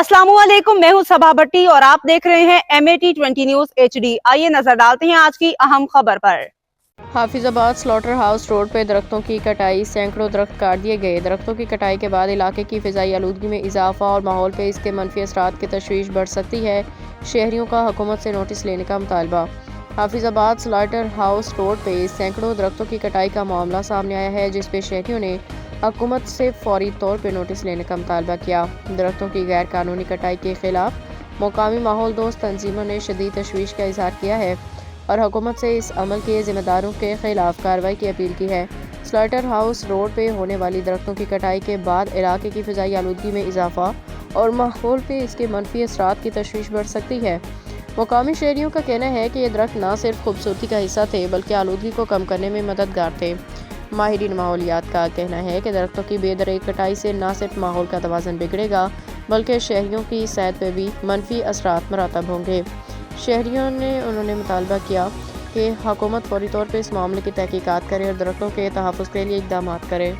अस्सलामुअलैकुम, मैं हूं सबा भट्टी और आप देख रहे हैं MAT 20 न्यूज HD। आइए नजर डालते हैं आज की अहम खबर पर। हाफिजाबाद स्लॉटर हाउस रोड पर दरख्तों की कटाई, सैकड़ों दरख्त काट दिए गए। दरख्तों की कटाई के बाद इलाके की फिजाई आलूदगी में इजाफा और माहौल पर इसके मनफी असरात की तशवीश बढ़ सकती है। शहरियों का हुकूमत से नोटिस लेने का मुतालबा। हाफिजाबाद स्लॉटर हाउस रोड पर सैकड़ों दरख्तों की कटाई का मामला सामने आया है, जिस पे शहरियों ने हुकूमत से फौरी तौर पर नोटिस लेने का मुतालबा किया। दरख्तों की गैर कानूनी कटाई के खिलाफ मुकामी माहौल दोस्त तंजीमों ने शदीद तशवीश का इजहार किया है और हुकूमत से इस अमल के जिम्मेदारों के खिलाफ कार्रवाई की अपील की है। स्लॉटर हाउस रोड पे होने वाली दरख्तों की कटाई के बाद इलाके की फिजाई आलूदगी में इजाफा और माहौल पे इसके मनफी असरात की तशवीश बढ़ सकती है। मुकामी शहरियों का कहना है कि ये दरख्त न सिर्फ खूबसूरती का हिस्सा थे बल्कि आलूदगी को कम करने में मददगार थे। माहिरीन माहौलियात का कहना है कि दरख्तों की बेदरई कटाई से न सिर्फ माहौल का तवाज़ुन बिगड़ेगा बल्कि शहरियों की सेहत पर भी मनफी असरात मरतब होंगे। शहरियों ने उन्होंने मुतालबा किया कि हुकूमत फौरी तौर पर इस मामले की तहकीकात करे और दरख्तों के तहफ़्फ़ुज़ के लिए इक़दामात करे।